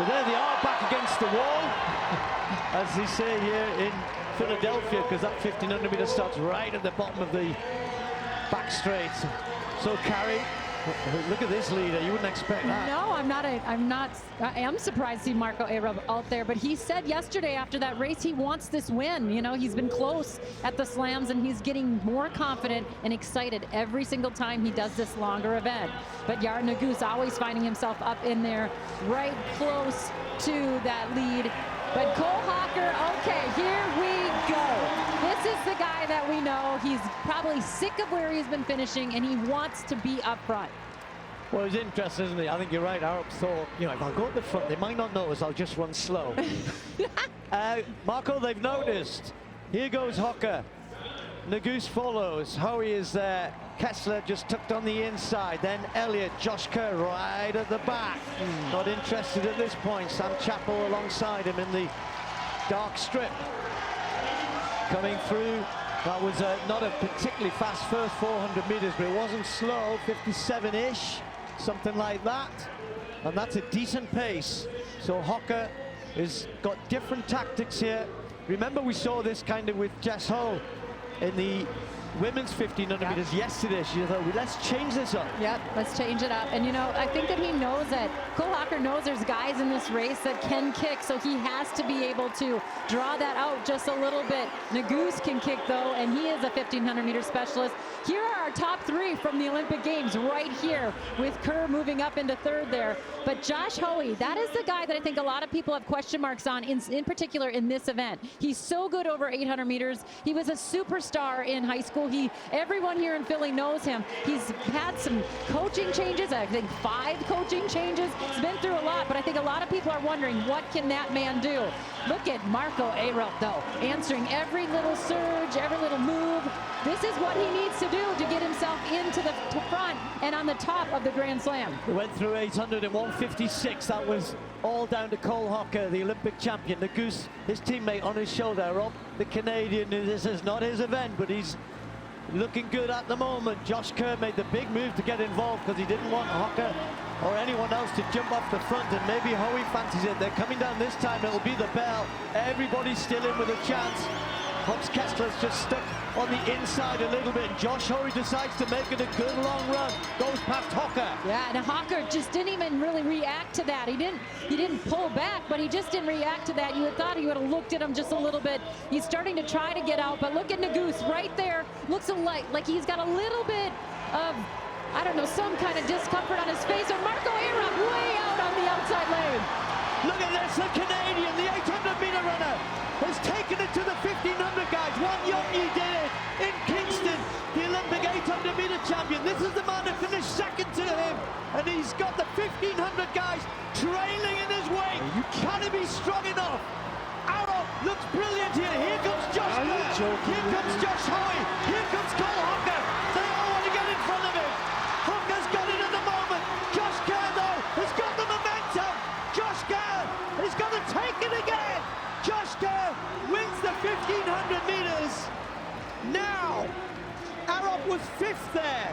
So there they are, back against the wall, as they say here in Philadelphia, because that 1500 meter starts right at the bottom of the back straight. So Carrie, look at this leader. You wouldn't expect that. No, I am surprised to see Marco Arub out there, but he said yesterday after that race he wants this win. You know, he's been close at the slams and he's getting more confident and excited every single time he does this longer event. But Yair Nuguse always finding himself up in there, right close to that lead. But Cole Hocker, okay, here we go. This is the guy that we know. He's probably sick of where he's been finishing, and he wants to be up front. Well, it's interesting, isn't it? I think you're right. Arab thought, you know, if I go at the front, they might not notice. I'll just run slow. Marco, they've noticed. Here goes Hocker. Nuguse follows. Howie is there. Kessler just tucked on the inside. Then Elliott, Josh Kerr right at the back. Not interested at this point. Sam Chappell alongside him in the dark strip. Coming through. That was not a particularly fast first 400 meters, but it wasn't slow. 57-ish, something like that. And that's a decent pace. So Hocker has got different tactics here. Remember, we saw this kind of with Jess Ho in the women's 1500 meters yesterday. She thought, well, let's change this up. Yep, let's change it up. And you know, I think that he knows that Cole Hocker knows there's guys in this race that can kick, so he has to be able to draw that out just a little bit. Nuguse can kick though, and he is a 1500 meter specialist. Here are our top three from the Olympic Games right here, with Kerr moving up into third there. But Josh Hoey, that is the guy that I think a lot of people have question marks on, in particular in this event. He's so good over 800 meters. He was a superstar in high school. Everyone here in Philly knows him. He's had some coaching changes, I think 5 coaching changes. He's been through a lot, but I think a lot of people are wondering, what can that man do? Look at Marco Arub, though, answering every little surge, every little move. This is what he needs to do to get himself into the front and on the top of the Grand Slam. He went through 800 and 156. That was all down to Cole Hocker, the Olympic champion. Nuguse, his teammate on his shoulder. Rob, the Canadian, this is not his event, but he's looking good at the moment. Josh Kerr made the big move to get involved because he didn't want Hocker or anyone else to jump off the front, and maybe Hoey fancies it. They're coming down this time. It'll be the bell. Everybody's still in with a chance. Hobbs Kessler's just stuck on the inside a little bit. Josh Hoey decides to make it a good long run. Goes past Hocker. Yeah, and Hocker just didn't even really react to that. He didn't pull back, but he just didn't react to that. You would thought he would have looked at him just a little bit. He's starting to try to get out, but look at Nuguse right there. Looks like he's got a little bit of, I don't know, some kind of discomfort on his face. Or Marco Arub way out on the outside lane. Look at this, the Canadian, the 800 meter runner, has taken it to the 1500 guys. One Youngyi did it in Kingston, the Olympic 800 meter champion. This is the man who finished second to him, and he's got the 1500 guys trailing in his wake. Can he be strong enough? Arrow looks brilliant here. Here comes Josh Kerr. Here comes Josh Hoey. Here comes Cole Hocker. They all want to get in front of him. Hocker's got it at the moment. Josh Kerr, though, has got the momentum. Josh Kerr is going to take it again. Josh Kerr wins the 1500 meters. Now, Arab was 5th there.